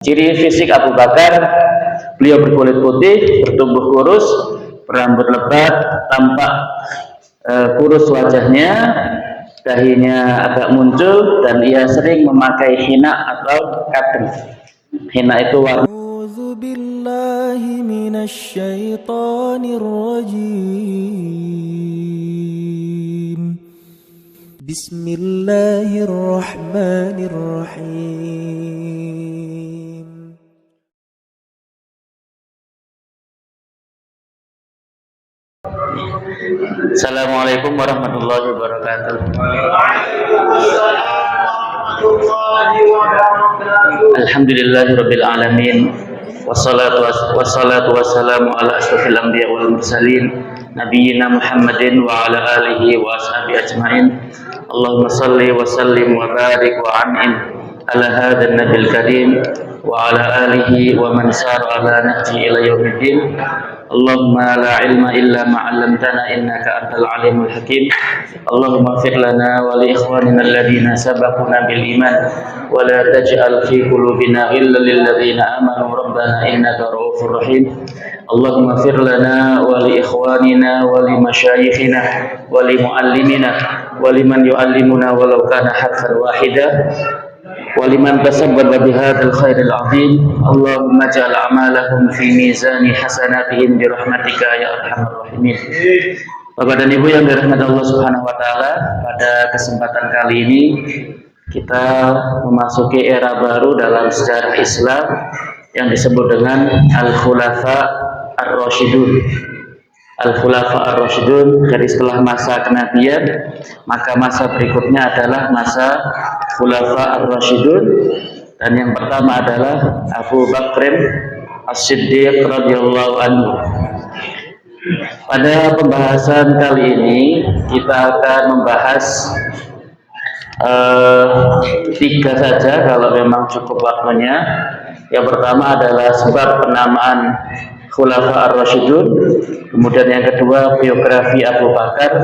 Ciri fisik Abu Bakar, beliau berkulit putih, bertubuh kurus, berambut lebat, tampak kurus wajahnya, dahinya agak muncul, dan ia sering memakai hina atau katun. Hina itu warna. A'udzu billahi minasy syaithanir rajim. Bismillahirrahmanirrahim. Assalamualaikum warahmatullahi wabarakatuh. Alhamdulillahirabbil alamin. Wassalatu wassalamu ala asyrofil anbiya wal mursalin nabiyina Muhammadin wa ala alihi wa ashabihi ajmain. Allahumma salli wa sallim wa barik wa an'im ala hadzal nabil karim wa ala alihi wa man sara ala nahji ila yaumiddin. Allahumma la ilma illa ma 'allamtana innaka antal alimul hakim. Allahumma ighfir lana wa li ikhwanina alladhina sabaquna bil iman wa la taj'al fi qulubina ghillan lil ladzina amanu rabbana innaka ra'ufur rahim. Allahumma ighfir lana wa li ikhwanina wa li masyayikhina wa li muallimina wa liman yu'allimuna walau kana harfan wahida wa liman tasabbaba bihadzal khairil azim. Allahumma ij'al a'malahum fi mizani hasanatihim bi rahmatika ya arhamar rahimin. Bapak dan Ibu yang dirahmati Allah Subhanahu wa taala, pada kesempatan kali ini kita memasuki era baru dalam sejarah Islam yang disebut dengan Al-Khulafa Ar-Rasyidun. Al-Khulafa Ar-Rasyidun, dari setelah masa kenabian, maka masa berikutnya adalah masa Khulafa Ar-Rasyidun, dan yang pertama adalah Abu Bakr As-Siddiq radhiyallahu anhu. Pada pembahasan kali ini kita akan membahas tiga saja kalau memang cukup waktunya. Yang pertama adalah sebab penamaan Khulafa Ar-Rasyidun, kemudian yang kedua biografi Abu Bakar,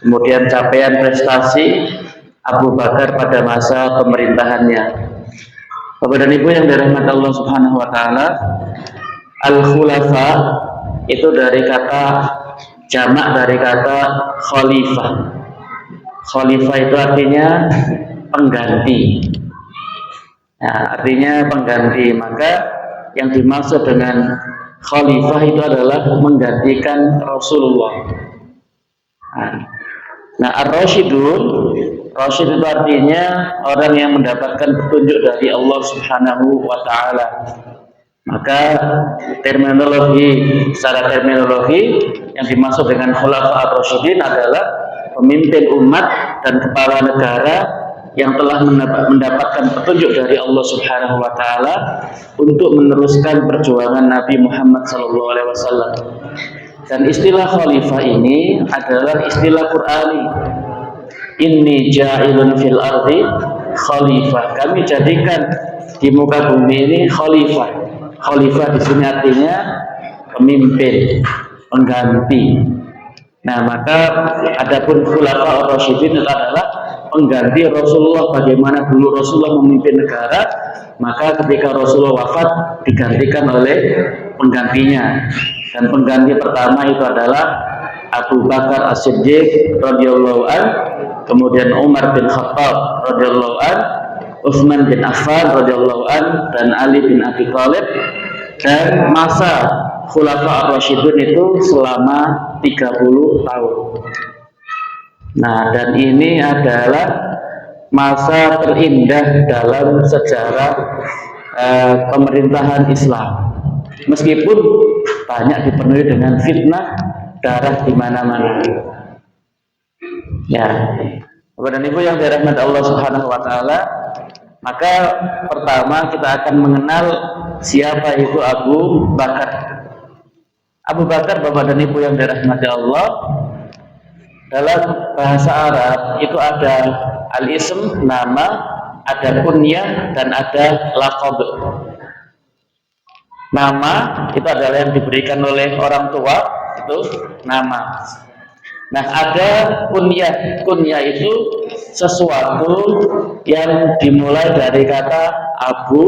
kemudian capaian prestasi Abu Bakar pada masa pemerintahannya. Bapak dan Ibu yang dirahmati Allah Subhanahu wa taala, Al-Khulafa itu dari kata jamak dari kata khalifah. Khalifah itu artinya pengganti. Nah, artinya pengganti. Maka yang dimaksud dengan khalifah itu adalah menggantikan Rasulullah. Nah, Ar-Rasyidun, Rasyid itu artinya orang yang mendapatkan petunjuk dari Allah Subhanahu wa taala. Maka secara terminologi yang dimaksud dengan Khulafa Ar-Rasyidin adalah pemimpin umat dan kepala negara yang telah mendapatkan petunjuk dari Allah Subhanahu wa taala untuk meneruskan perjuangan Nabi Muhammad SAW. Dan istilah khalifah ini adalah istilah Qur'ani. Inni ja'ilun fil ardi khalifah. Kami jadikan di muka bumi ini khalifah. Khalifah di sini artinya pemimpin, pengganti. Nah, maka adapun Khulafa Ar-Rasyidin adalah pengganti Rasulullah. Bagaimana dulu Rasulullah memimpin negara, maka ketika Rasulullah wafat digantikan oleh penggantinya. Dan pengganti pertama itu adalah Abu Bakar As-Siddiq radhiyallahu an, kemudian Umar bin Khattab radhiyallahu an, Utsman bin Affan radhiyallahu an, dan Ali bin Abi Thalib. Dan masa Khulafa Ar-Rasyidun itu selama 30 tahun. Nah, dan ini adalah masa terindah dalam sejarah pemerintahan Islam. Meskipun banyak dipenuhi dengan fitnah, darah di mana-mana. Ya, Bapak dan Ibu yang dirahmati Allah Subhanahu wa taala, maka pertama kita akan mengenal siapa itu Abu Bakar. Abu Bakar, Bapak dan Ibu yang dirahmati Allah, dalam bahasa Arab itu ada al-ism, nama, ada kunyah, dan ada laqab. Nama itu adalah yang diberikan oleh orang tua, itu nama. Nah, ada kunyah. Kunyah itu sesuatu yang dimulai dari kata abu,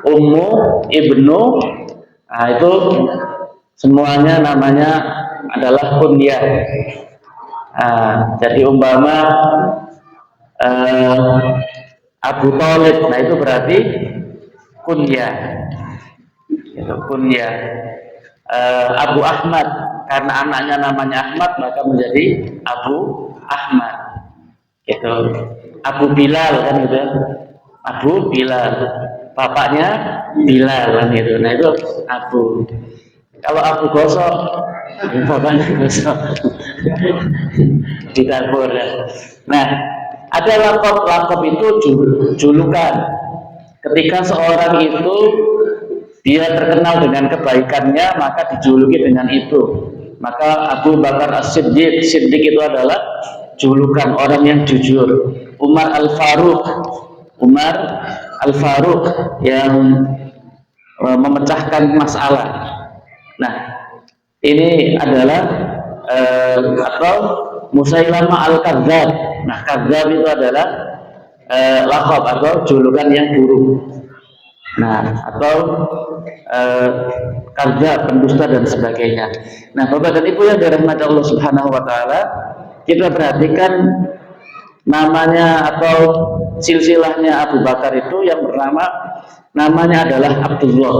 ummu, ibnu. Nah, itu semuanya namanya adalah kunyah. Nah, jadi umpama Abu Thalib, nah itu berarti kunyah. Itu kunyah. Abu Ahmad, karena anaknya namanya Ahmad maka menjadi Abu Ahmad. Itu Abu Bilal kan gitu ya. Abu Bilal, bapaknya Bilal kan gitu. Nah itu Abu. Kalau Abu Gosok, bapaknya Gosok di dapur. Nah, ada lakop itu julukan. Ketika seorang itu dia terkenal dengan kebaikannya, maka dijuluki dengan itu. Maka Abu Bakar As-Siddiq, Siddiq itu adalah julukan orang yang jujur. Umar Al-Faruq, Umar Al-Faruq yang memecahkan masalah. Nah, ini adalah atau Musailamah Al-Kadzdzab. Nah, Kadzdzab itu adalah lakop atau julukan yang buruk. Nah, atau kadzdzab, pendusta dan sebagainya. Nah, Bapak dan Ibu yang dirahmati Allah Subhanahu wa taala, kita perhatikan namanya atau silsilahnya Abu Bakar itu yang bernama namanya adalah Abdullah.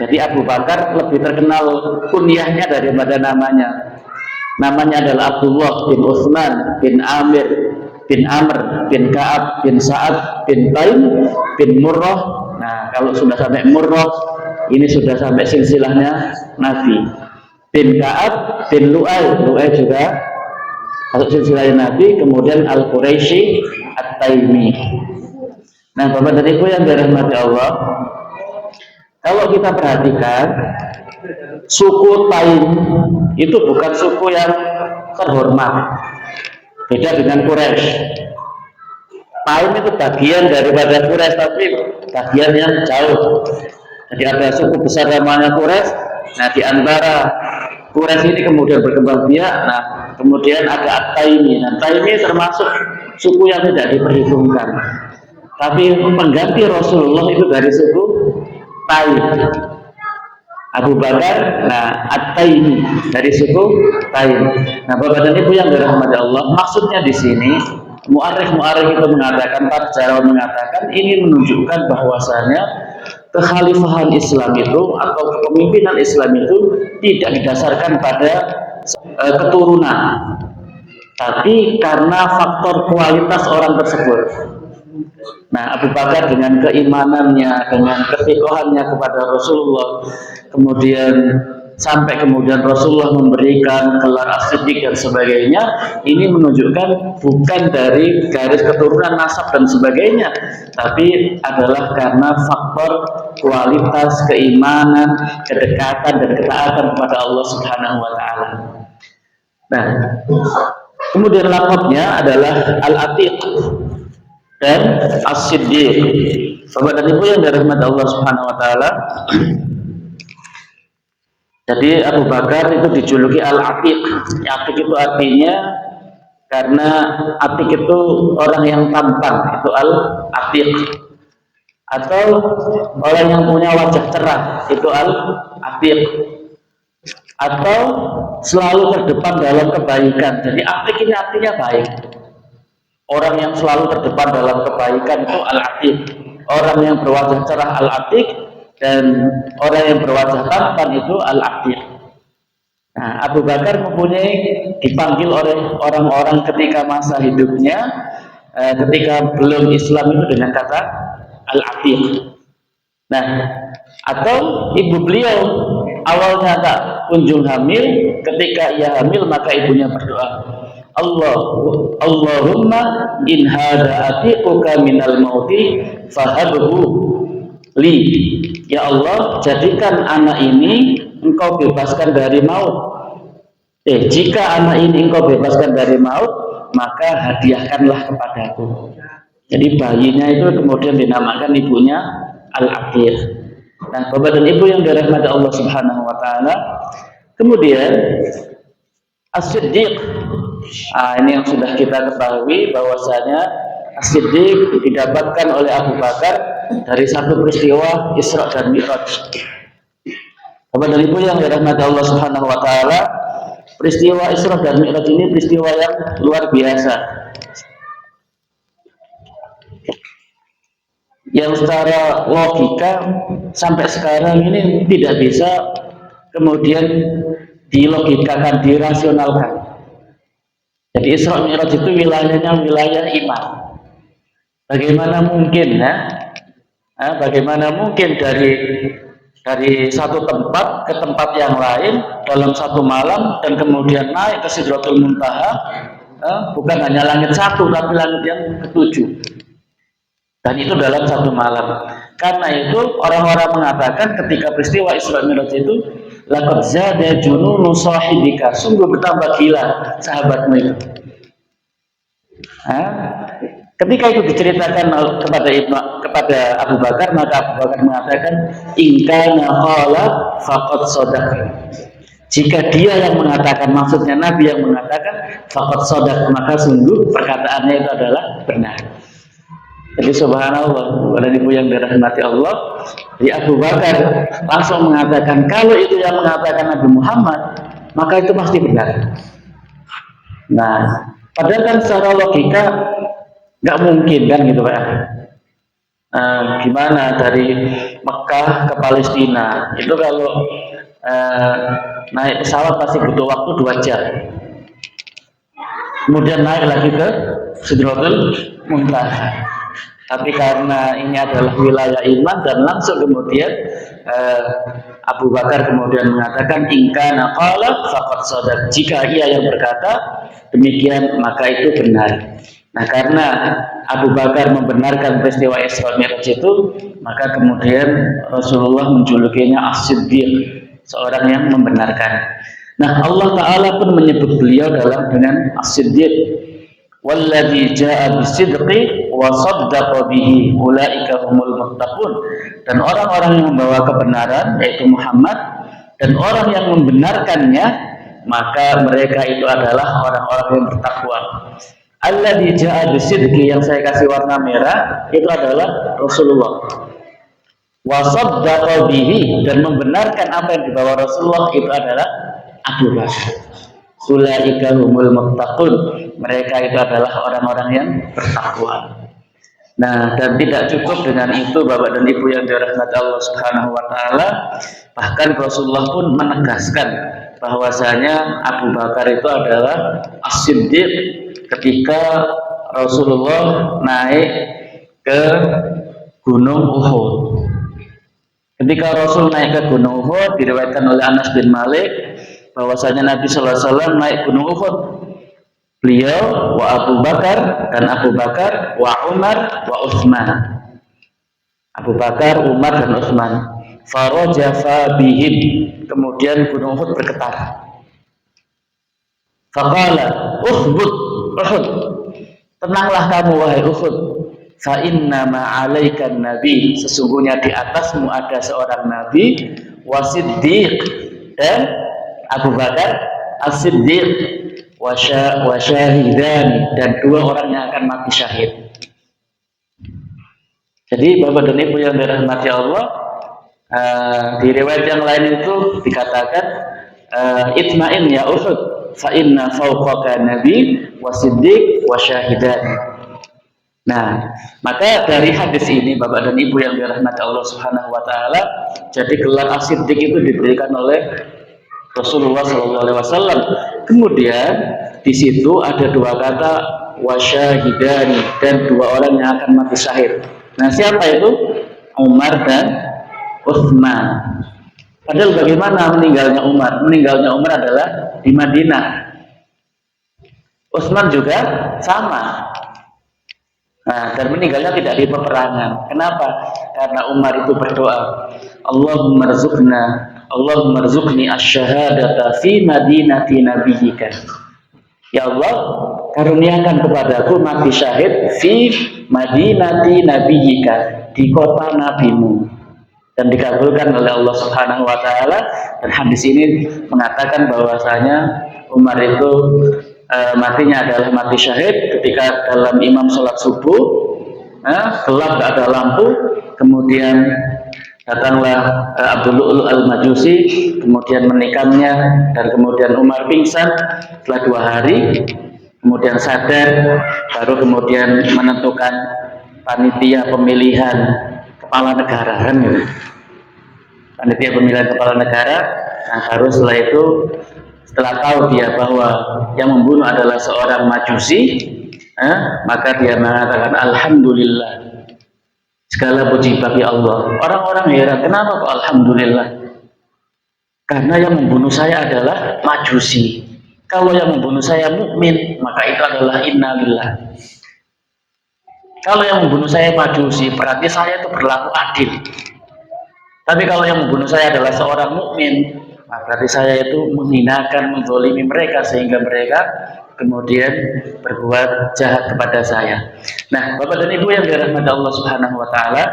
Jadi Abu Bakar lebih terkenal kunyahnya daripada namanya. Namanya adalah Abdullah bin Utsman bin Amir bin Amr bin Ka'ab bin Sa'ad bin Taim bin Murrah. Nah, kalau sudah sampai Murrah, ini sudah sampai silsilahnya Nabi. Bin Ka'ab bin Lu'ay, Lu'ay juga masuk silsilahnya Nabi. Kemudian Al-Quraisy At-Taimi. Nah, Bapak dan Ibu yang dirahmati Allah, kalau kita perhatikan suku Taim itu bukan suku yang terhormat, beda dengan Quraisy. Taim itu bagian daripada Quraisy, tapi bagian yang jauh. Jadi ada suku besar namanya Quraisy. Nah, di antara Quraisy ini kemudian berkembang biak. Nah, kemudian ada At-Taimi. Nah, Taimi termasuk suku yang tidak diperhitungkan. Tapi pengganti Rasulullah itu dari suku Taim. Abu Bakar, nah At-Taimi dari suku Taim. Nah, Bapak dan Ibu yang dirahmati Allah, maksudnya di sini mu'arikh itu mengatakan, para sejarawan mengatakan, ini menunjukkan bahwasanya kekhalifahan Islam itu atau kepemimpinan Islam itu tidak didasarkan pada keturunan, tapi karena faktor kualitas orang tersebut. Nah, Abu Bakar dengan keimanannya, dengan ketikohannya kepada Rasulullah, kemudian sampai kemudian Rasulullah memberikan gelar As-Siddiq dan sebagainya, ini menunjukkan bukan dari garis keturunan, nasab dan sebagainya, tapi adalah karena faktor kualitas keimanan, kedekatan dan ketaatan kepada Allah Subhanahu wa taala. Nah, kemudian lakabnya adalah Al-Atiq dan As-Siddiq. Bapak dan Ibu yang dirahmati Allah Subhanahu wa taala, jadi Abu Bakar itu dijuluki Al-Atiq. Atiq itu artinya, karena Atiq itu orang yang tampan, itu Al-Atiq. Atau orang yang punya wajah cerah, itu Al-Atiq. Atau selalu terdepan dalam kebaikan. Jadi Atiq ini artinya baik. Orang yang selalu terdepan dalam kebaikan itu Al-Atiq. Orang yang berwajah cerah Al-Atiq, dan orang yang berwajah tampan itu Al-Atiq. Nah, Abu Bakar dipanggil oleh orang-orang ketika masa hidupnya, ketika belum Islam itu dengan kata Al-Atiq. Nah, atau ibu beliau awalnya tak kunjung hamil, ketika ia hamil maka ibunya berdoa, Allahumma in hadza atiquka minal mauti fahabhu li. Ya Allah, jadikan anak ini engkau bebaskan dari maut. Jika anak ini engkau bebaskan dari maut, maka hadiahkanlah kepadaku. Jadi bayinya itu kemudian dinamakan ibunya Al-Atiq. Nah, Bapak dan Ibu yang dirahmati Allah Subhanahu wa taala, kemudian As-Siddiq. Ini yang sudah kita ketahui bahwasanya As-Siddiq didapatkan oleh Abu Bakar dari satu peristiwa Isra dan Mi'raj. Bapak dan Ibu yang dirahmati Allah Subhanahu wa taala, peristiwa Isra dan Mi'raj ini peristiwa yang luar biasa. Yang secara logika sampai sekarang ini tidak bisa kemudian dilogikakan, dirasionalkan. Jadi Isra Mi'raj itu wilayahnya wilayah iman. Bagaimana mungkin bagaimana mungkin dari satu tempat ke tempat yang lain dalam satu malam dan kemudian naik ke Sidratul Muntaha, bukan hanya langit satu tapi langit yang ketujuh. Dan itu dalam satu malam. Karena itu orang-orang mengatakan ketika peristiwa Isra Mi'raj itu, laqad zada jununu sahibika, sungguh bertambah gila sahabatmu itu. Ketika itu diceritakan kepada Abu Bakar, maka Abu Bakar mengatakan, in kana qala faqad shadaq. Jika dia yang mengatakan, maksudnya Nabi yang mengatakan, faqad shadaq, maka sungguh perkataannya itu adalah benar. Jadi subhanallah, Bapak dan Ibu yang dirahmati Allah, di Abu Bakar langsung mengatakan kalau itu yang mengatakan Nabi Muhammad, maka itu pasti benar. Nah, padahal kan secara logika nggak mungkin kan gitu Pak. Gimana dari Mekah ke Palestina itu kalau naik pesawat pasti butuh waktu 2 jam. Kemudian naik lagi ke Sidratul Muntaha. Tapi karena ini adalah wilayah iman dan langsung kemudian Abu Bakar kemudian mengatakan in kana qala faqad shadaq. Jika ia yang berkata demikian maka itu benar. Nah, karena Abu Bakar membenarkan peristiwa Isra Mi'raj itu, maka kemudian Rasulullah menjulukinya As-Siddiq, seorang yang membenarkan. Nah, Allah Ta'ala pun menyebut beliau dengan As-Siddiq. Walladzi jaa'a bis-sidqi wa saddaqa bihi ulaika humul muttaqun. Dan orang-orang yang membawa kebenaran yaitu Muhammad dan orang yang membenarkannya, maka mereka itu adalah orang-orang yang bertakwa. Alladzi jaa'a bis-sidqi, yang saya kasih warna merah itu adalah Rasulullah. Wa saddaqa bihi, dan membenarkan apa yang dibawa Rasulullah itu adalah Abu Bakar. Ulaika humul muttaqun, mereka itu adalah orang-orang yang bertakwa. Nah, dan tidak cukup dengan itu Bapak dan Ibu yang dirahmati Allah Subhanahu wa taala, bahkan Rasulullah pun menegaskan bahwasanya Abu Bakar itu adalah As-Siddiq ketika Rasulullah naik ke Gunung Uhud. Ketika Rasul naik ke Gunung Uhud, diriwayatkan oleh Anas bin Malik bahwasanya Nabi Sallallahu Alaihi Wasallam naik Gunung Uhud. Beliau wa Abu Bakar dan Abu Bakar wa Umar wa Utsman. Abu Bakar, Umar dan Utsman. Farajafa bihim, kemudian Gunung Uhud bergetar. Faqala ukhbut Uhud, tenanglah kamu wahai Uhud. Fa inna ma 'alaikan nabi, sesungguhnya di atasmu ada seorang nabi, wa Siddiq, dan Abu Bakar As-Siddiq, wa syahidani, dan 2 orang yang akan mati syahid. Jadi Bapak dan Ibu yang dirahmati Allah, di riwayat yang lain itu dikatakan itma'in ya Uhud, fa inna fawqaka nabi wa Siddiq wa syahidani. Nah, maka dari hadis ini Bapak dan Ibu yang dirahmati Allah Subhanahu wa taala, jadi gelar As-Siddiq itu diberikan oleh Rasulullah SAW. Kemudian di situ ada 2 kata wasyahidani, dan 2 orang yang akan mati syahid. Nah, siapa itu? Umar dan Utsman. Padahal bagaimana meninggalnya Umar? Meninggalnya Umar adalah di Madinah. Utsman juga sama. Nah, dan meninggalnya tidak di peperangan. Kenapa? Karena Umar itu berdoa, Allahumma rzuqni asy-syahadata fi madinati nabiyyika. Ya Allah, karuniakan kepadaku mati syahid fi madinati nabiyyika, di kota nabimu. Dan dikabulkan oleh Allah Subhanahu wa taala. Dan hadis ini mengatakan bahwasanya Umar itu matinya adalah mati syahid ketika dalam imam sholat subuh, gelap, gak ada lampu, kemudian datanglah Abdul Lu'lu' al-Majusi, kemudian menikamnya, dan kemudian Umar pingsan setelah 2 hari, kemudian sadar, baru kemudian menentukan panitia pemilihan kepala negara, kan gitu. Panitia pemilihan kepala negara. Nah, baru setelah itu, setelah tahu dia bahwa yang membunuh adalah seorang Majusi, maka dia mengatakan alhamdulillah, segala puji bagi Allah. Orang-orang heran, kenapa kok alhamdulillah? Karena yang membunuh saya adalah Majusi. Kalau yang membunuh saya mukmin, maka itu adalah innalillah. Kalau yang membunuh saya Majusi, berarti saya itu berlaku adil. Tapi kalau yang membunuh saya adalah seorang mukmin, maka berarti saya itu menghinakan, menzalimi mereka sehingga mereka kemudian berbuat jahat kepada saya. Nah, Bapak dan Ibu yang dirahmati Allah Subhanahu wa taala,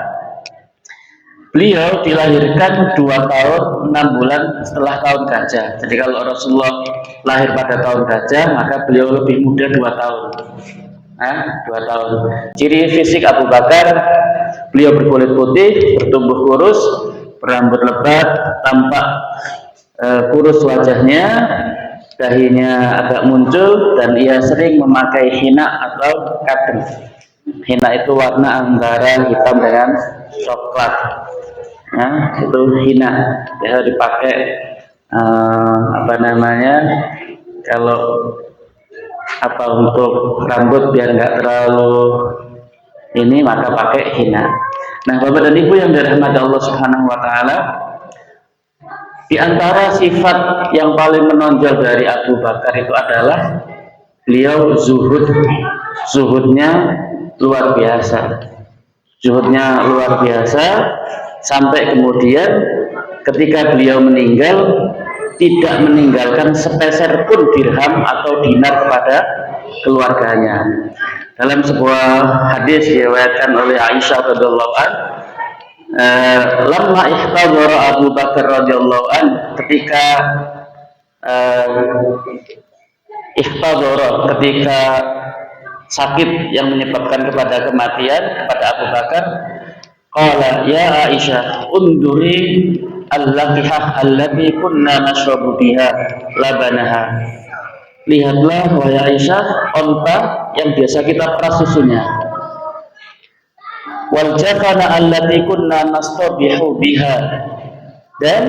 beliau dilahirkan 2 tahun 6 bulan setelah tahun gajah. Jadi kalau Rasulullah lahir pada tahun gajah, maka beliau lebih muda 2 tahun. 2 tahun. Ciri fisik Abu Bakar, beliau berkulit putih, bertubuh kurus, berambut lebat, tampak kurus wajahnya, dahinya agak muncul, dan ia sering memakai hina atau kadem. Hina itu warna antara hitam dengan coklat. Itu hina. Dia dipakai kalau untuk rambut biar nggak terlalu ini, maka pakai hina. Nah, Bapak dan Ibu yang dirahmati Allah Subhanahu wa taala, di antara sifat yang paling menonjol dari Abu Bakar itu adalah beliau zuhud. Zuhudnya luar biasa. Zuhudnya luar biasa sampai kemudian ketika beliau meninggal tidak meninggalkan sepeser pun dirham atau dinar kepada keluarganya. Dalam sebuah hadis diriwayatkan oleh Aisyah radhiyallahu anha, lamma ihtadara Abu Bakar radhiyallahu anhu, ketika ketika sakit yang menyebabkan kepada kematian kepada Abu Bakar, qala ya Aisyah unduri al-laqihah allati kunna nashrabu biha labanaha. Lihatlah wahai Aisyah, onta yang biasa kita peras susunya. Wal jafana allati kunna nastabihu biha, dan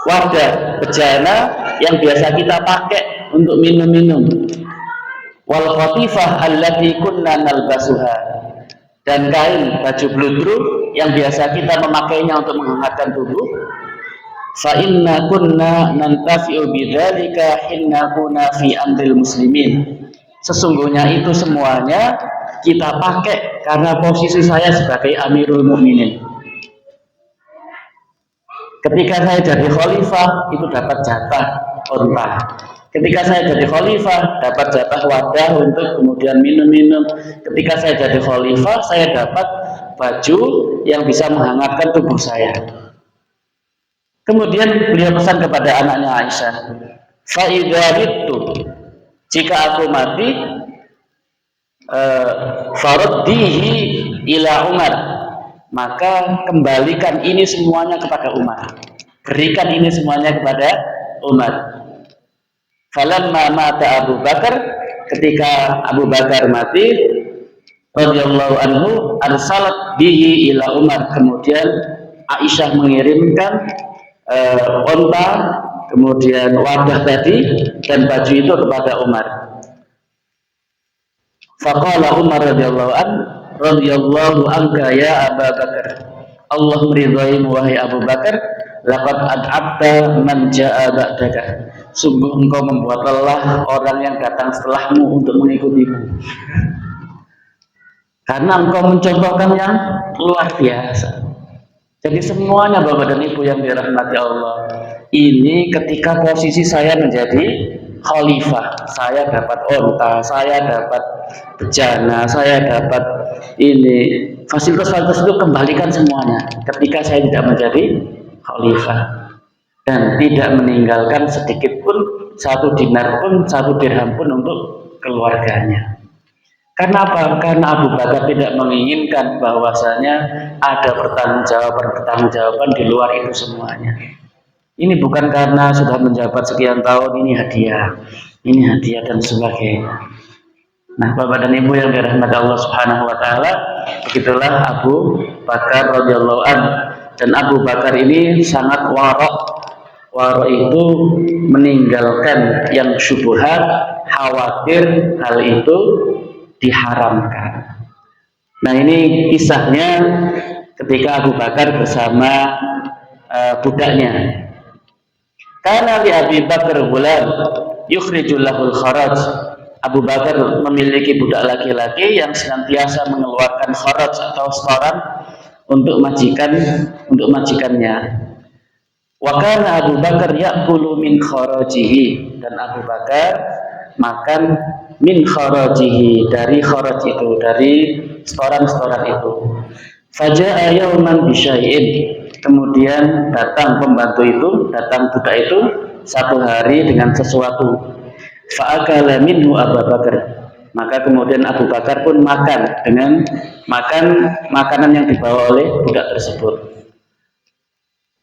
wadah bejana yang biasa kita pakai untuk minum-minum. Wal qatifah allati kunna nalbasuha, dan kain baju bludru yang biasa kita memakainya untuk menghangatkan tubuh. Fa inna kunna nantafi'u bidzalika hinna kunna fi amril muslimin. Sesungguhnya itu semuanya kita pakai karena posisi saya sebagai Amirul Mukminin. Ketika saya jadi khalifah, itu dapat jatah onta. Ketika saya jadi khalifah, dapat jatah wadah untuk kemudian minum-minum. Ketika saya jadi khalifah, saya dapat baju yang bisa menghangatkan tubuh saya. Kemudian beliau pesan kepada anaknya Aisyah, fa idza mittu, jika aku mati, faraddihi ila Umar, maka kembalikan ini semuanya kepada Umar. Berikan ini semuanya kepada Umar. Falamma mata Abu Bakar, ketika Abu Bakar mati radhiyallahu anhu, arsalat bihi ila Umar, kemudian Aisyah mengirimkan onta, kemudian wadah tadi dan baju itu kepada Umar. Faqala Umar radhiyallahu anka ya Abu Bakar, Allah meridhaimu wahai Abu Bakar, laqad ad'abta man jaa ba'daka, sungguh engkau membuat lelah orang yang datang setelahmu untuk mengikutimu, karena engkau mencontohkan yang luar biasa. Jadi semuanya Bapak dan Ibu yang dirahmati Allah, ini ketika posisi saya menjadi khalifah, saya dapat onta, saya dapat bejana, saya dapat ini fasilitas-fasilitas itu, kembalikan semuanya ketika saya tidak menjadi khalifah. dan tidak meninggalkan sedikit pun, 1 dinar pun, 1 dirham pun untuk keluarganya. Karena apa? Karena Abu Bakar tidak menginginkan bahwasanya ada pertanggungjawaban di luar itu semuanya. Ini bukan karena sudah menjabat sekian tahun, ini hadiah dan sebagainya. Nah, Bapak dan Ibu yang dirahmati Allah Subhanahu wa taala, begitulah Abu Bakar radhiyallahu anhu. Dan Abu Bakar ini sangat warok. Warok itu meninggalkan yang syubhat, khawatir hal itu diharamkan. Nah, ini kisahnya ketika Abu Bakar bersama budaknya. Karena li Abi Bakar gulam yukhrijul lahul kharaj. Abu Bakar memiliki budak laki-laki yang senantiasa mengeluarkan kharaj atau setoran untuk majikannya. Wa kana Abu Bakar ya'kulu min kharajihi, dan Abu Bakar makan min kharajihi, dari kharaj itu, dari setoran-setoran itu. Faja'a yauman bisyai'in, kemudian datang pembantu itu, datang budak itu satu hari dengan sesuatu. Fa'akala minhu Abu Bakar, maka kemudian Abu Bakar pun makan dengan makanan yang dibawa oleh budak tersebut.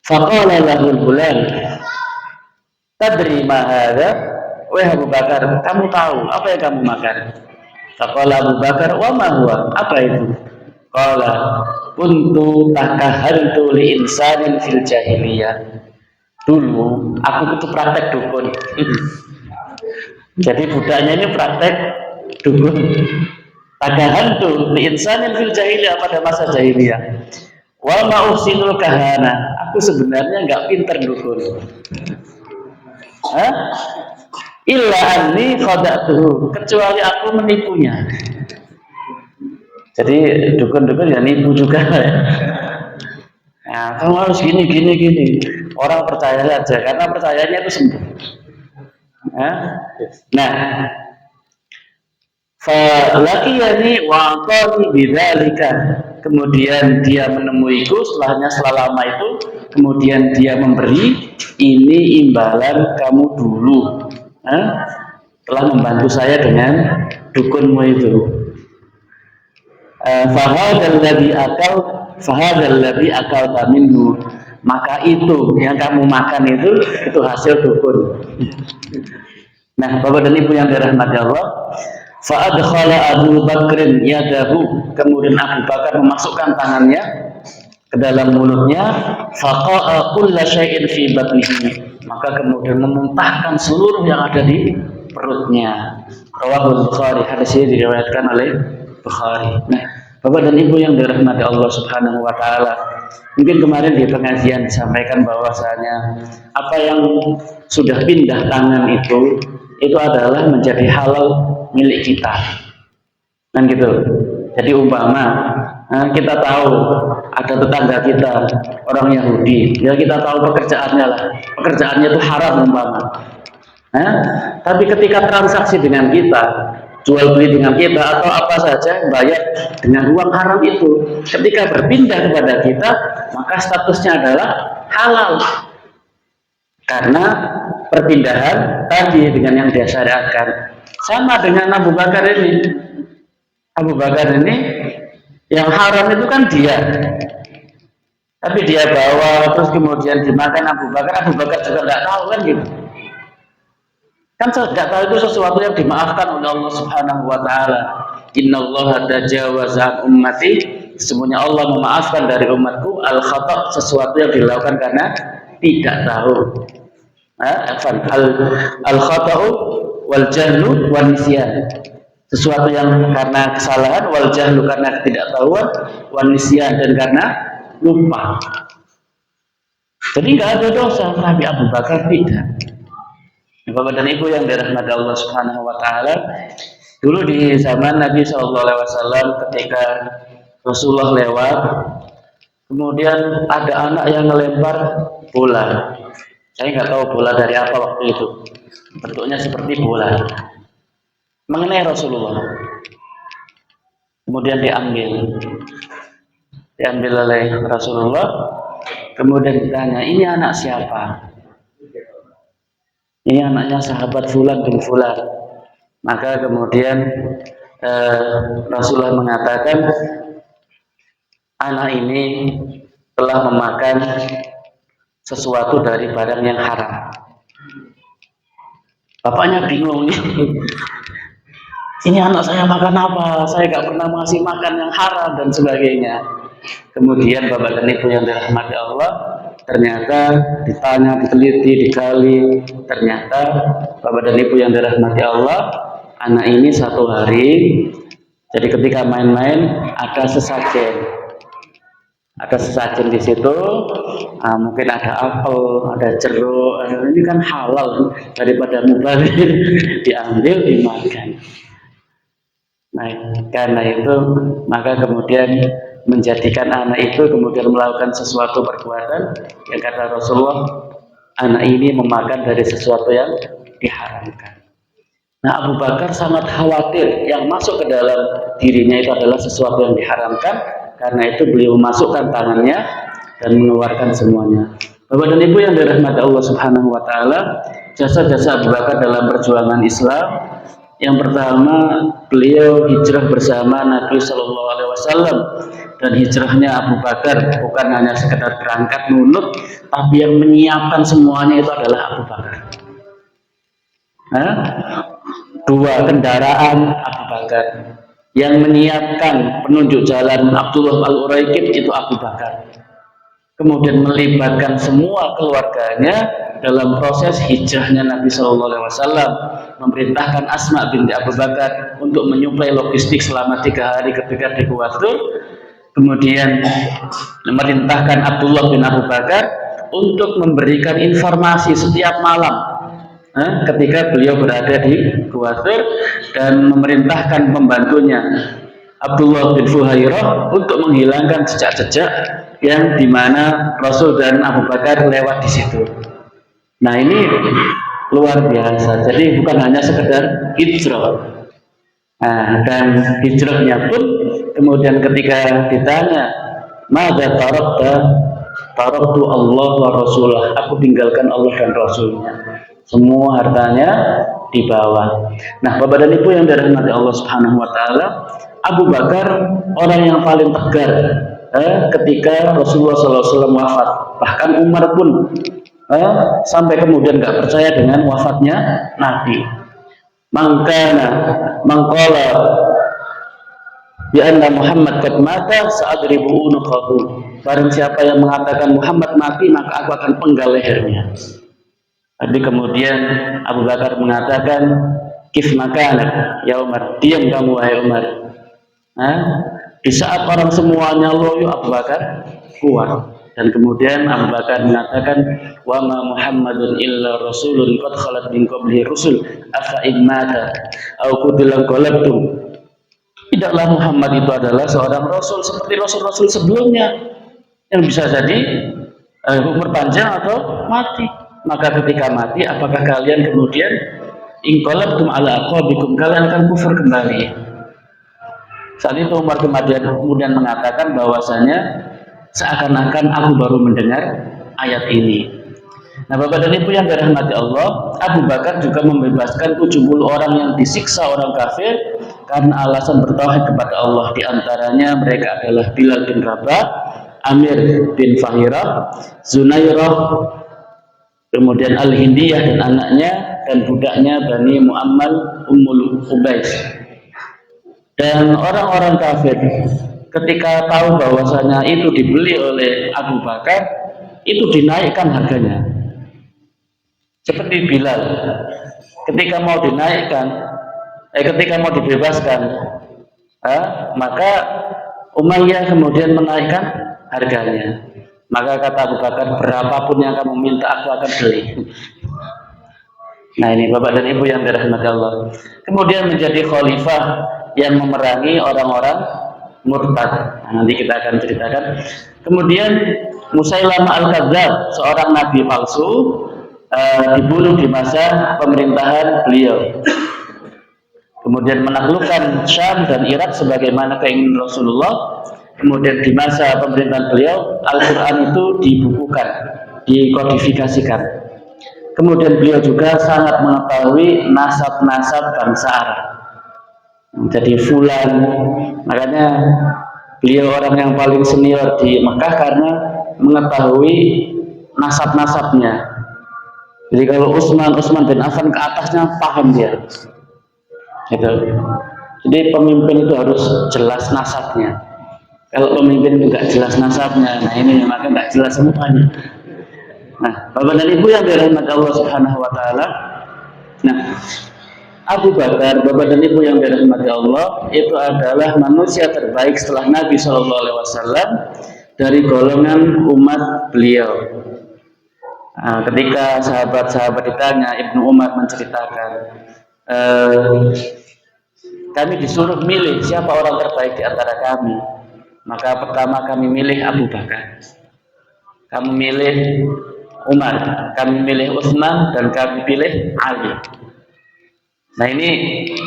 Faqala lahul gulam tadri ma hadha, wahai Abu Bakar, kamu tahu apa yang kamu makan? Faqala Abu Bakar, wa ma huwa, apa itu? Qala kuntu takahantu li insanin fil jahiliyah. Dulu aku itu praktek dukun. Jadi budaknya ini praktek dukun. Takahantu li insanin fil jahiliyah, pada masa jahiliyah. Wa ma uhsinul kahana, aku sebenarnya nggak pinter dukun. Illa anni khada'tuhu, kecuali aku menipunya. Jadi dukun-dukun ya nipu juga ya. Nah, kamu harus gini. Orang percaya saja, karena percayanya itu sembuh. Nah, falaqiyani wa atani bidzalika, kemudian dia menemuiku setelah lama itu, kemudian dia memberi, ini imbalan kamu dulu, telah membantu saya dengan dukunmu itu. Fahadalladzi akalta minhu, maka itu yang kamu makan itu hasil dukun. Nah, Bapak dan Ibu yang dirahmati Allah, fa'adkhala Abu Bakrin yadahu, kemudian Abu Bakar memasukkan tangannya ke dalam mulutnya, faqa'a kulla syai'in fi batnihi, maka kemudian memuntahkan seluruh yang ada di perutnya. Rawahul Bukhari, hadis ini diriwayatkan oleh Bukhari. Nah, Bapak dan Ibu yang dirahmati Allah Subhanahu wa taala, mungkin kemarin di pengajian disampaikan bahwasanya apa yang sudah pindah tangan itu adalah menjadi halal milik kita. Dan gitu. Jadi umpama kita tahu ada tetangga kita orang Yahudi, ya kita tahu pekerjaannya itu haram umpama. Tapi ketika transaksi dengan kita, jual beli dengan kita, atau apa saja bayar dengan uang haram itu, ketika berpindah kepada kita, maka statusnya adalah halal, karena perpindahan tadi dengan yang dia syariatkan. Sama dengan Abu Bakar ini. Abu Bakar ini yang haram itu kan dia, tapi dia bawa terus kemudian dimakan Abu Bakar juga nggak tahu kan gitu. Kan nggak tahu itu sesuatu yang dimaafkan oleh Allah Subhanahu wa taala. Innallaha tajawaza ummati, sesungguhnya Allah memaafkan dari umatku al-khata', sesuatu yang dilakukan karena tidak tahu. Al-khata'u wal jahlu wan nisyan, sesuatu yang karena kesalahan, wal jahlu karena ketidaktahuan, wan nisyan dan karena lupa. Jadi nggak ada dosa, tapi Abu Bakar tidak. Bapak dan Ibu yang dirahmati Allah Subhanahu wa taala, dulu di zaman Nabi SAW ketika Rasulullah lewat, kemudian ada anak yang melempar bola. Saya nggak tahu bola dari apa waktu itu. Bentuknya seperti bola. Mengenai Rasulullah. Kemudian diambil oleh Rasulullah. Kemudian ditanya, ini anak siapa? ini anaknya sahabat Fulan bin Fulan. Maka kemudian Rasulullah mengatakan, anak ini telah memakan sesuatu dari barang yang haram. Bapaknya bingung nih. Ini anak saya makan apa? Saya gak pernah ngasih makan yang haram dan sebagainya. Kemudian Bapak dan Ibu yang dirahmati Allah, ternyata ditanya, diteliti, digali, ternyata Bapak dan Ibu yang dirahmati Allah, anak ini satu hari, jadi ketika main-main ada sesajen. Ada sesajen di situ, mungkin ada apel, ada jeruk, ini kan halal daripada mubazir, diambil dimakan. Nah, karena itu maka kemudian menjadikan anak itu kemudian melakukan sesuatu perbuatan yang kata Rasulullah, anak ini memakan dari sesuatu yang diharamkan. Nah, Abu Bakar sangat khawatir yang masuk ke dalam dirinya itu adalah sesuatu yang diharamkan. Karena itu beliau memasukkan tangannya dan mengeluarkan semuanya. Bapak dan Ibu yang dirahmati Allah Subhanahu wa taala, jasa-jasa Abu Bakar dalam perjuangan Islam, yang pertama, beliau hijrah bersama Nabi Shallallahu alaihi wasallam, dan hijrahnya Abu Bakar bukan hanya sekedar berangkat nunut, tapi yang menyiapkan semuanya itu adalah Abu Bakar. Dua kendaraan Abu Bakar. Yang menyiapkan penunjuk jalan Abdullah Al-Uraikid itu Abu Bakar. Kemudian melibatkan semua keluarganya dalam proses hijrahnya Nabi Shallallahu alaihi wasallam, memerintahkan Asma binti Abu Bakar untuk menyuplai logistik selama 3 hari ketika di Kuwatur. Kemudian memerintahkan Abdullah bin Abu Bakar untuk memberikan informasi setiap malam ketika beliau berada di Kuwatur, dan memerintahkan pembantunya Abdullah bin Fuhairah untuk menghilangkan jejak-jejak yang dimana Rasul dan Abu Bakar lewat di situ. Nah, ini luar biasa. Jadi bukan hanya sekedar hijrah. Dan hijrahnya pun kemudian ketika ditanya, "Madza taraktu Allah wa Rasulah." Aku tinggalkan Allah dan Rasulnya. Semua hartanya dibawa. Nah, Bapak dan Ibu yang dirahmati Allah Subhanahu wa taala, Abu Bakar orang yang paling tegar ketika Rasulullah SAW wafat. Bahkan Umar pun sampai kemudian gak percaya dengan wafatnya Nabi. Mangqala bi anna Muhammad qad mata sa'adribu unuqahu. Barang siapa yang mengatakan Muhammad mati, maka aku akan penggal lehernya. Tapi kemudian Abu Bakar mengatakan, kif makanak ya Umar, diam kamu wahai Umar. Di saat orang semuanya loyo, Abu Bakar kuat. Dan kemudian Abu Bakar mengatakan, wa ma Muhammadun illa rasulun qad khalat min qablihi rusul afa in mata au qutila qalabtum. Tidaklah Muhammad itu adalah seorang rasul seperti rasul-rasul sebelumnya yang bisa jadi umur panjang atau mati. Maka ketika mati, apakah kalian kemudian inqalabtum ala aqabikum, kalian akan kufur kembali? Saat itu Umar kemudian mengatakan bahwasanya seakan-akan aku baru mendengar ayat ini. Nah, Bapak dan Ibu yang dirahmati Allah, Abu Bakar juga membebaskan 70 orang yang disiksa orang kafir karena alasan bertauhid kepada Allah. Di antaranya mereka adalah Bilal bin Rabah, Amir bin Fahirah, Zunairah, kemudian Al-Hindiyah dan anaknya dan budaknya Bani Mu'ammal Ummul Ubais. Dan orang-orang kafir ketika tahu bahwasanya itu dibeli oleh Abu Bakar, itu dinaikkan harganya. Seperti Bilal, ketika mau dinaikkan, ketika mau dibebaskan, maka Umayyah kemudian menaikkan harganya. Maka kata Abu Bakar, berapapun yang kamu minta aku akan beli. Nah, ini Bapak dan Ibu yang dirahmati Allah. Kemudian menjadi khalifah yang memerangi orang-orang murtad. Nah, nanti kita akan ceritakan. Kemudian Musailamah Al-Kadzdzab, seorang nabi palsu, dibunuh di masa pemerintahan beliau. Kemudian menaklukkan Syam dan Irak sebagaimana keinginan Rasulullah. Kemudian di masa pemerintahan beliau, Al-Quran itu dibukukan, dikodifikasikan. Kemudian beliau juga sangat mengetahui nasab-nasab bangsa Arab. Jadi Fulan, makanya beliau orang yang paling senior di Mekah karena mengetahui nasab-nasabnya. Jadi kalau Utsman bin Affan ke atasnya paham dia. Gitu. Jadi pemimpin itu harus jelas nasabnya. Kalau pemimpin itu nggak jelas nasabnya, nah ini maka nggak jelas semuanya. Nah, Bapak dan Ibu yang dirahmati Allah Subhanahu wa taala. Nah, Abu Bakar, Bapak dan Ibu yang dirahmati Allah, itu adalah manusia terbaik setelah Nabi Shallallahu alaihi wasallam dari golongan umat beliau. Nah, ketika sahabat-sahabat ditanya, Ibnu Umar menceritakan, kami disuruh milih siapa orang terbaik di antara kami. Maka pertama kami milih Abu Bakar, kami milih Umar, kami milih Utsman, dan kami pilih Ali. Nah ini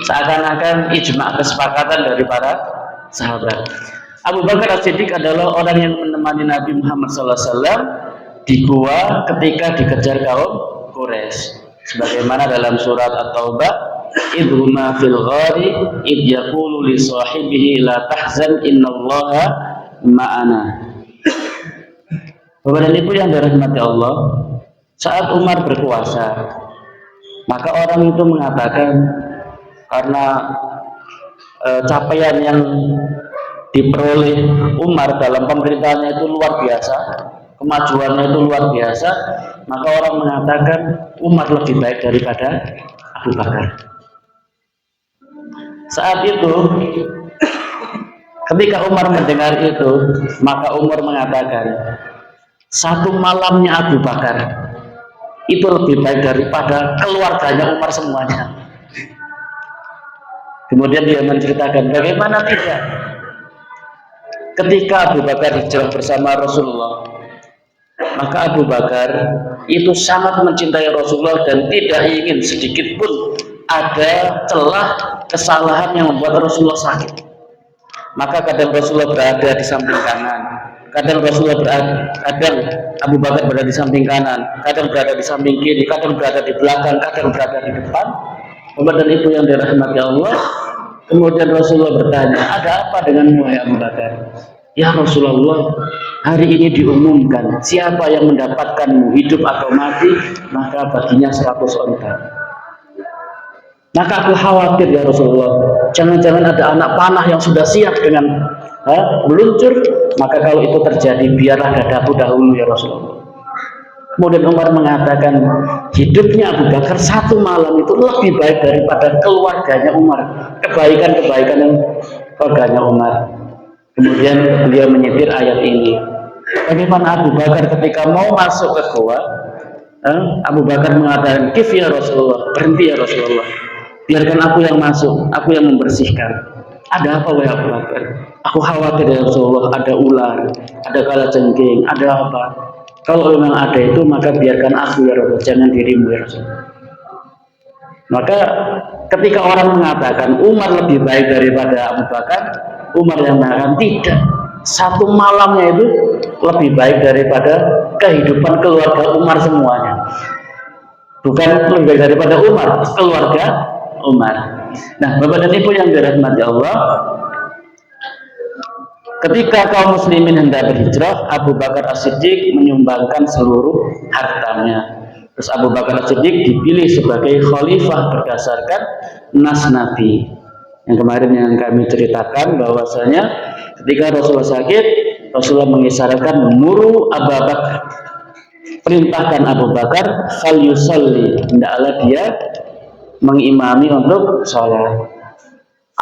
seakan-akan ijma' kesepakatan dari para sahabat. Abu Bakar As-Siddiq adalah orang yang menemani Nabi Muhammad SAW di gua ketika dikejar kaum Quraisy. Sebagaimana dalam surat At-Taubah, idhuma fil ghari idh yaqulu li sahibihi la tahzan innallaha ma'ana. Bapak dan Ibu yang dirahmati Allah, saat Umar berkuasa, maka orang itu mengatakan karena capaian yang diperoleh Umar dalam pemerintahannya itu luar biasa, kemajuannya itu luar biasa, maka orang mengatakan Umar lebih baik daripada Abu Bakar. Saat itu, ketika Umar mendengar itu, maka Umar mengatakan, satu malamnya Abu Bakar itu lebih baik daripada keluarganya Umar semuanya. Kemudian dia menceritakan bagaimana tidak, ketika Abu Bakar hijrah bersama Rasulullah, maka Abu Bakar itu sangat mencintai Rasulullah dan tidak ingin sedikit pun ada celah kesalahan yang membuat Rasulullah sakit. Maka kadang Rasulullah berada di samping kanan, kadang kadang Abu Bakar berada di samping kanan, kadang berada di samping kiri, kadang berada di belakang, kadang berada di depan. Bapak dan Ibu yang dirahmati Allah, kemudian Rasulullah bertanya, ada apa denganmu ya Abu Bakar? Ya Rasulullah, hari ini diumumkan siapa yang mendapatkanmu hidup atau mati, maka baginya 100 onta. Maka aku khawatir ya Rasulullah, jangan-jangan ada anak panah yang sudah siap dengan meluncur, maka kalau itu terjadi biarlah dadaku dahulu ya Rasulullah. Kemudian Umar mengatakan hidupnya Abu Bakar satu malam itu lebih baik daripada keluarganya Umar, kebaikan-kebaikan yang keluarganya Umar. Kemudian beliau menyetir ayat ini, bagaimana Abu Bakar ketika mau masuk ke gua, Abu Bakar mengatakan kif ya Rasulullah, berhenti ya Rasulullah, biarkan aku yang masuk, aku yang membersihkan. Ada apa wahai Abu Bakar? Aku khawatir ya Rasulullah, ada ular, ada kalajengking, ada apa. Kalau memang ada itu, maka biarkan aku ya Rasulullah, jangan dirimu ya Rasulullah. Maka ketika orang mengatakan Umar lebih baik daripada Abu Bakar, Umar yang mengatakan tidak, satu malamnya itu lebih baik daripada kehidupan keluarga Umar semuanya. Bukan lebih baik daripada Umar, keluarga Umar. Nah, Bapak dan Ibu yang dirahmati Allah, ketika kaum muslimin hendak berhijrah, Abu Bakar As-Siddiq menyumbangkan seluruh hartanya. Terus Abu Bakar As-Siddiq dipilih sebagai khalifah berdasarkan nas Nabi. Yang kemarin yang kami ceritakan bahwasanya ketika Rasulullah sakit, Rasulullah mengisyaratkan muru Abu Bakar, perintahkan Abu Bakar fal yusalli, hendaklah dia mengimami untuk sholat.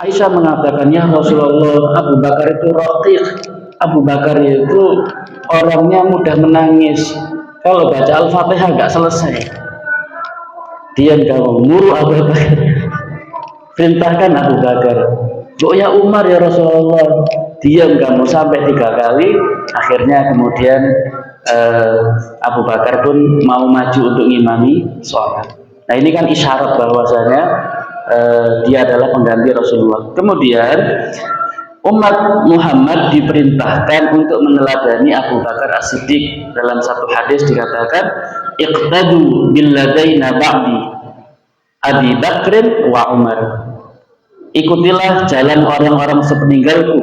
Aisyah mengatakan, ya Rasulullah, Abu Bakar itu raqiq, Abu Bakar itu orangnya mudah menangis, kalau baca Al-Fatihah gak selesai. Dia gak mau, muru Abu Bakar, perintahkan Abu Bakar. Oh ya Umar ya Rasulullah, dia gak mau, sampai 3 kali. Akhirnya kemudian Abu Bakar pun mau maju untuk ngimami sholat. Nah ini kan isyarat bahwasanya dia adalah pengganti Rasulullah. Kemudian umat Muhammad diperintahkan untuk meneladani Abu Bakar As-Siddiq. Dalam satu hadis dikatakan, iqtadu billadaina ba'di Abi Bakrin wa Umar. Ikutilah jalan orang-orang sepeninggalku,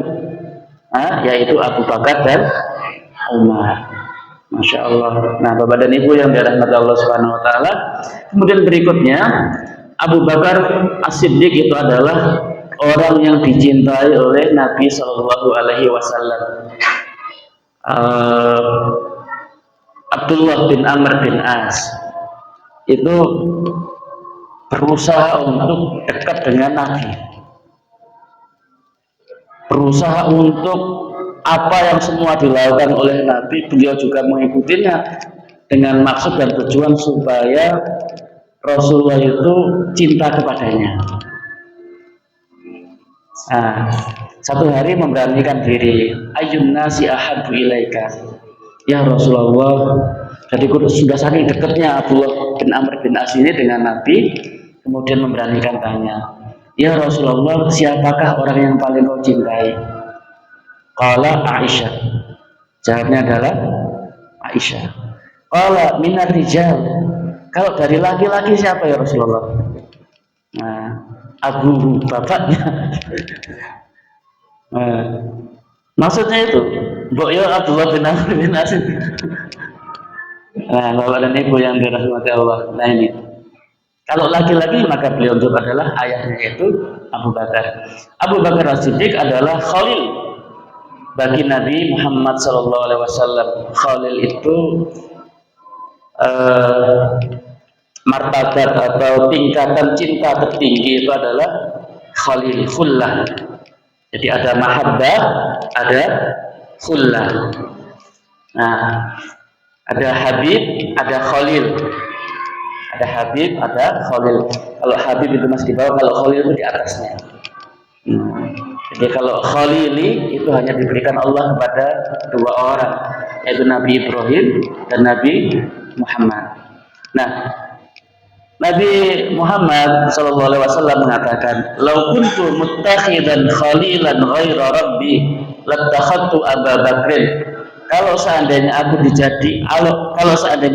yaitu Abu Bakar dan Umar. Masya Allah. Nah, Bapak dan Ibu yang dirahmati Allah Subhanahu Wa Taala. Kemudian berikutnya, Abu Bakar As-Siddiq itu adalah orang yang dicintai oleh Nabi Shallallahu Alaihi Wasallam. Abdullah bin Amr bin As itu berusaha untuk dekat dengan Nabi, berusaha untuk apa yang semua dilakukan oleh Nabi, beliau juga mengikutinya dengan maksud dan tujuan supaya Rasulullah itu cinta kepadanya. Nah, satu hari memberanikan diri, ayyun nasi ahabbu ilaika, ya Rasulullah. Jadi sudah saking dekatnya Abdullah bin Amr bin As ini dengan Nabi, kemudian memberanikan tanya, ya Rasulullah, siapakah orang yang paling kau cintai? Qala Aisyah. Jawabnya adalah Aisyah. Qala minar rijal. Kalau dari laki-laki siapa ya Rasulullah? Nah, Abu bapaknya. Maksudnya itu, Mbok ya Abdullah bin Amr bin As. Nah, Bapak dan Ibu yang dirahmati Allah. Nah ini. Kalau laki-laki maka beliau juga adalah ayahnya, yaitu Abu Bakar. Abu Bakar As-Siddiq adalah Khalil bagi Nabi Muhammad SAW. Khalil itu martabat atau tingkatan cinta tertinggi itu adalah Khalil, khullah. Jadi ada mahabbah, ada khullah. Nah, ada Habib, ada Khalil. Ada Habib, ada Khalil. Kalau Habib itu masih di bawah, kalau Khalil itu di atasnya. Jadi kalau Khalili itu hanya diberikan Allah kepada dua orang, yaitu Nabi Ibrahim dan Nabi Muhammad. Nah, Nabi Muhammad SAW mengatakan, "Lau kuntu muttakhidan khalilan ghaira rabbi, lattakhadtu Abu Bakrin." Kalau seandainya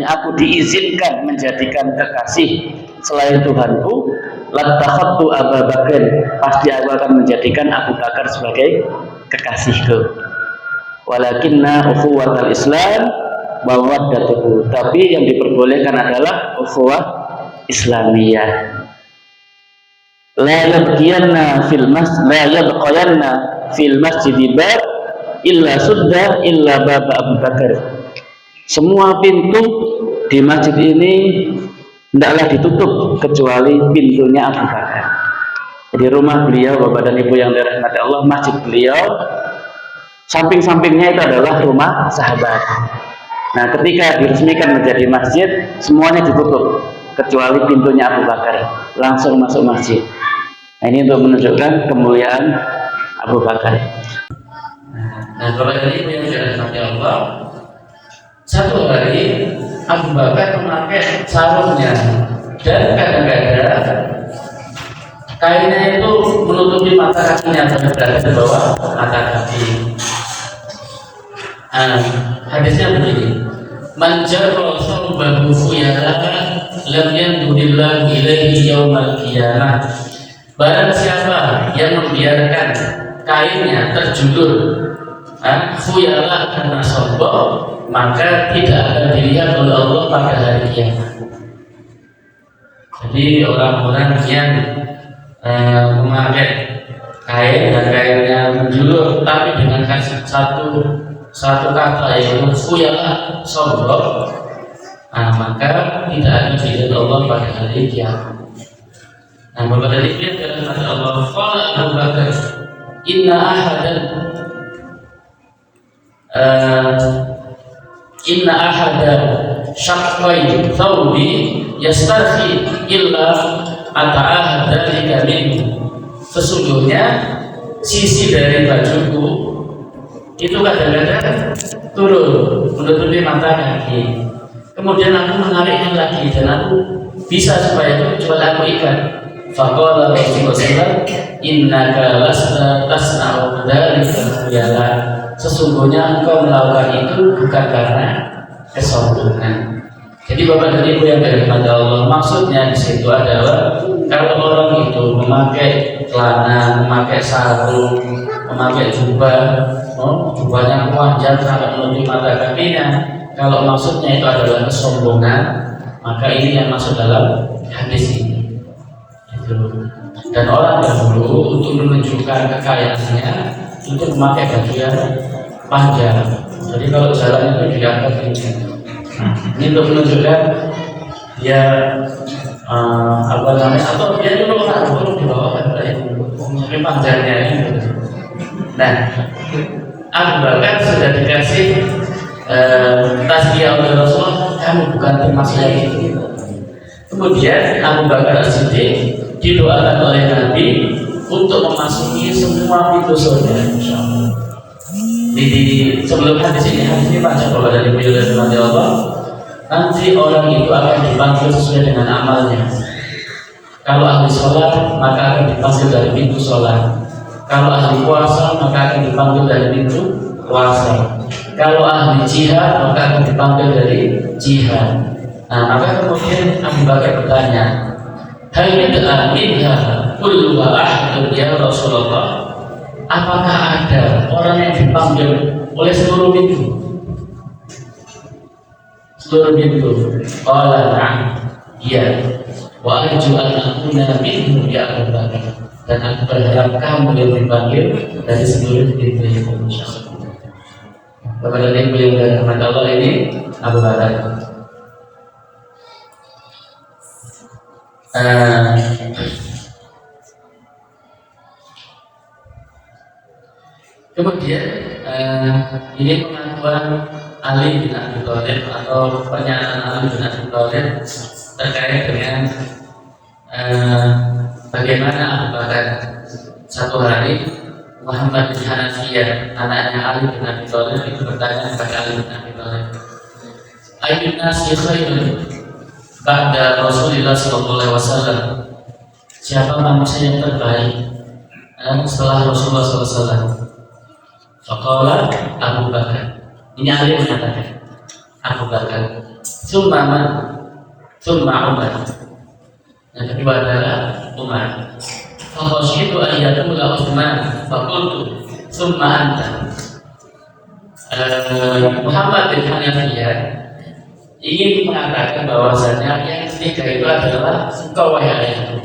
aku diizinkan menjadikan kekasih selain Tuhanku, lattakhadtu Abu Bakrin, pasti aku akan menjadikan Abu Bakar sebagai kekasihku. Walakinna ukhuwatal Islam wa waddatuhu. Tapi yang diperbolehkan adalah ukhuwah Islamiyah. La yabqiyanna fil masjid bab illa sudda illa bab Abu Bakar. Semua pintu di masjid ini hendaklah ditutup kecuali pintunya Abu Bakar. Jadi rumah beliau, Bapak dan Ibu yang dirahmati Allah, masjid beliau samping-sampingnya itu adalah rumah sahabat. Nah, ketika diresmikan menjadi masjid, semuanya ditutup kecuali pintunya Abu Bakar, langsung masuk masjid. Nah, ini untuk menunjukkan kemuliaan Abu Bakar. Nah, Bapak dan Ibu yang dirahmati Allah, satu hari Abu Bakar memakai sarungnya dan kadang-kadang kainnya itu menutupi mata kakinya sampai berada di bawah mata kaki. Hadisnya begini: Man jarra thawbahu khuyala lam yandulillahu ilaihi yaumal qiyamah. Barang siapa yang membiarkan kainnya terjulur khuyala karena sombong, maka tidak akan dilihat oleh Allah pada hari kiamat. Jadi orang-orang yang memakai kain dan kainnya menjulur, tapi dengan satu kata yaitu khuyala, sombong, maka tidak akan dilihat Allah pada hari kiamat. Nah, Bapak dan Ibu yang dirahmati Allah, qala Abu Bakar, inna ahada syaqqai thawbi yastarhi illa ata'ahad dzalika minhu. Sesungguhnya sisi dari bajuku itu kadang-kadang turun menutupi mata kaki, kemudian aku menariknya lagi dan aku bisa supaya itu kecuali aku ikat. Faqala Rasulullah sallallahu, innaka lasta tasna'u dzalika khuyala. Sesungguhnya engkau melakukan itu bukan karena kesombongan, Jadi Bapak dan Ibu yang dirahmati Allah, maksudnya di situ adalah kalau orang itu memakai celana, memakai sarung, memakai jubah, jubahnya panjang sampai menutupi mata kakinya, kalau maksudnya itu adalah kesombongan, maka ini yang masuk dalam hadis ini. Gitu. Dan orang dahulu untuk menunjukkan kekayaannya itu memakai baju yang panjang. Jadi kalau jalan itu diangkat ini. Ini untuk menunjukkan dia apa namanya, atau dia dulu orang dulu di bawah itu panjangnya ini. Nah, Abu Bakar sudah dikasih tasbih oleh Rasulullah, kamu bukan termasuk yang itu. Kemudian Abu Bakar As-Siddiq didoakan oleh Nabi untuk memasuki semua pintu surga. Insyaallah. Di sebelum hadis ini baca bahwa dari beliau dan Allah, nanti orang itu akan dipanggil sesuai dengan amalnya. Kalau ahli sholat maka akan dipanggil dari pintu sholat. Kalau ahli puasa maka akan dipanggil dari pintu puasa. Kalau ahli jihad maka akan dipanggil dari jihad. Nah, maka kemudian Abu Bakar bertanya, hal yud'a minha kulluha ahadun ya Rasulullah? Apakah ada orang yang dipanggil oleh seluruh pintu? Seluruh pintu. Qala na'am. Iya. Wa arju an akuna minhu ya Abu Bakar. Dan aku berharap kamu yang dipanggil dari seluruh pintu itu, insyaallah. Bapak dan Ibu yang dirahmati Allah, ini Abu Bakar. Kemudian ini pengakuan Ali bin Abi Thalib atau pernyataan Ali bin Abi Thalib terkait dengan bagaimana Abu Bakar satu hari Muhammad bin Hanafiyah anaknya Ali bin Abi Thalib itu bertanya kepada Ali bin Abi Thalib, ayyun nasi khairun ba'da Rasulullah sallallahu alaihi wasallam, siapa manusia yang terbaik setelah Rasulullah sallallahu alaihi wasallam? Faqala Abu Bakar. Ini Ali mengatakan Abu Bakar. Summa man? Summa Umar. Yang kedua adalah Umar. Fakhashitu an yaqula Utsman faqultu summa anta. Muhammad bin Hanafiyah ingin mengatakan bahwasanya yang ketiga itu adalah engkau wahai ayahku.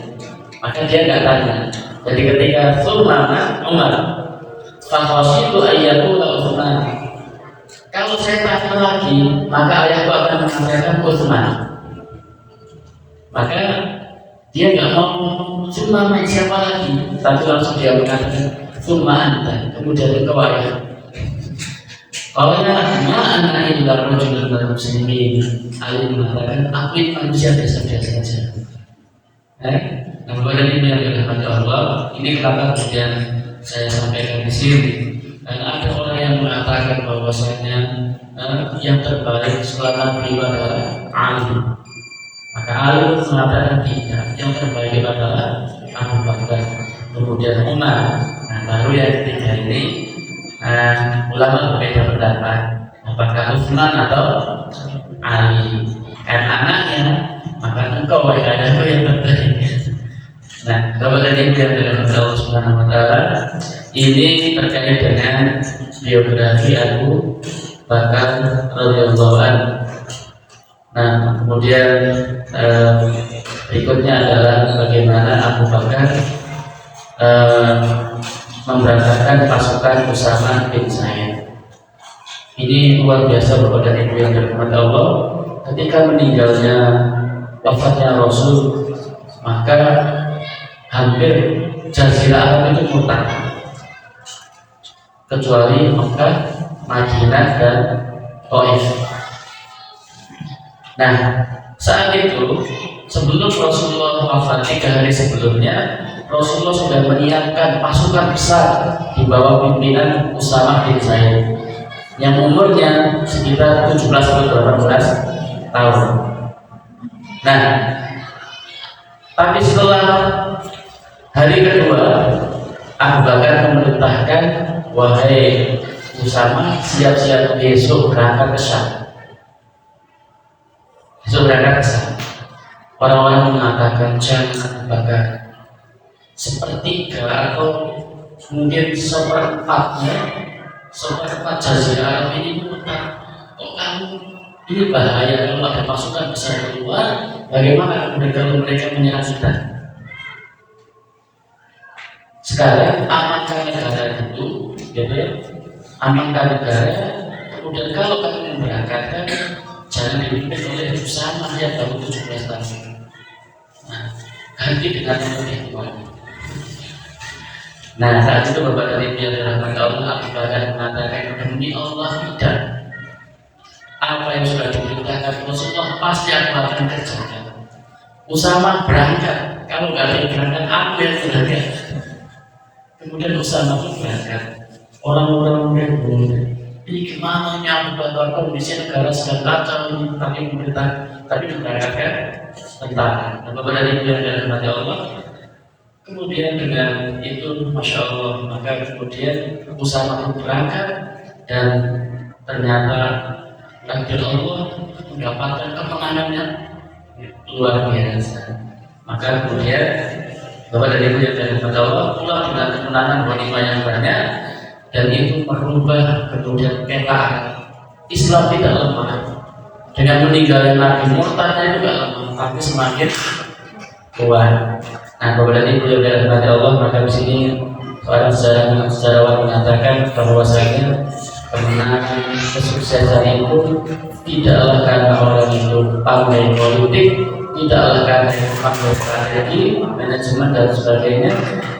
Maka dia tidak tanya. Jadi ketika summa man Umar, fakhashitu ayyakula Utsman. Kalau saya tanya lagi, maka ayahku akan mengatakan Utsman. Maka dia nggak mau cuma main siapa lagi, tapi langsung dia mengatakan summa anta, kemudian engkau ayah. Kalau ma'ana illa rajulun minal muslimin, Ali mengatakan aku ini manusia biasa-biasa saja. Nah, kepada ini yang dirahmati Allah, ini kenapa kemudian saya sampaikan di sini. Karena ada orang yang mengatakan bahwasanya yang terbaik setelah Nabi adalah Ali. Maka Ali mengatakan tidak, yang terbaik adalah Abu Bakar, kemudian Umar. Nah, baru yang ketiga ini ulama berbeda pendapat apakah Utsman atau Ali. Kan anaknya, maka engkau wahai ayahku yang terbaik. Nah, Bapak dan Ibu yang dirahmati Allah Subhanahu wa taala, ini terkait dengan biografi Abu Bakar radhiyallahu anhu. Nah, kemudian berikutnya adalah bagaimana Abu Bakar memberangkatkan pasukan Usamah bin Zaid. Ini luar biasa Bapak dan Ibu yang dirahmati Allah. Ketika meninggalnya wafatnya Rasul, maka hampir Jazirah Arab itu murtad, kecuali Mekah, Madinah dan Taif. Nah, saat itu sebelum Rasulullah wafat 3 hari sebelumnya, Rasulullah sudah menyiapkan pasukan besar di bawah pimpinan Usamah bin Zaid yang umurnya sekitar 17-18 tahun. Nah, tapi setelah hari kedua, Abu Bakar memerintahkan, wahai Usamah, siap-siap besok berangkat ke Syam. Sebenarnya orang-orang mengatakan jangan bakar sepertiga atau mungkin seperempat jazirah Arab ini memutar. Kok kamu ini bahaya kalau ada pasukan besar keluar, bagaimana kalau mereka menyerang kita? Sekarang amankan negara itu, gitu ya, amankan negara. Kemudian kalau kalian memberangkatkan, jangan dipimpin oleh Usama yang baru 17 tahun. Nah, ganti dengan yang lebih tua. Nah, saat itu Bapak dari Ibu yang dirahmati Allah, Abu Bakar mengatakan, demi Allah tidak. Apa yang sudah diperintahkan Rasulullah pasti aku akan kerjakan. Usama berangkat, kalau nggak ada yang berangkat, aku yang berangkat. Kemudian Usama pun berangkat. Orang-orang berkata, ini gimana Abu Bakar, kondisi negara sedang kacau ini, tapi memberangkatkan tentara. Dan Bapak dari Ibu yang dirahmati Allah, kemudian dengan itu, Masya Allah, maka kemudian Usama pun berangkat dan ternyata takdir Allah mendapatkan kemenangannya luar biasa. Maka kemudian Bapak dan Ibu yang dirahmati Allah pulang dengan kemenangan ghanimah yang banyak, dan itu merubah kemudian peta Islam tidak lemah. Dengan meninggalnya Nabi, murtadnya juga lemah, tapi semakin kuat. Nah, Bapak dan Ibu yang dirahmati Allah, maka di sini seorang sejarawan mengatakan bahwasanya kemenangan kesuksesan itu tidaklah karena orang itu pandai politik, tidaklah karena pandai strategi, manajemen dan sebagainya,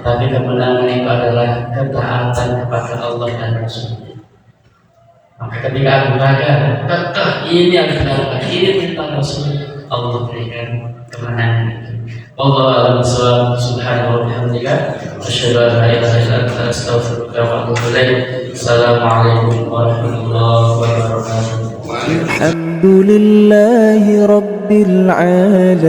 tapi kemenangan itu adalah ketaatan kepada Allah dan Rasul. Maka ketika Abu Bakar kekeh ini yang benar, ini perintah Rasul, Allah berikan kemenangan itu. Wallahu a'lam bishawab. Subhanallahi wa bihamdihi, asyhadu an la ilaha illa anta, astaghfiruka wa atubu ilaik. Assalamualaikum warahmatullahi wabarakatuh. الحمد لله رب العالمين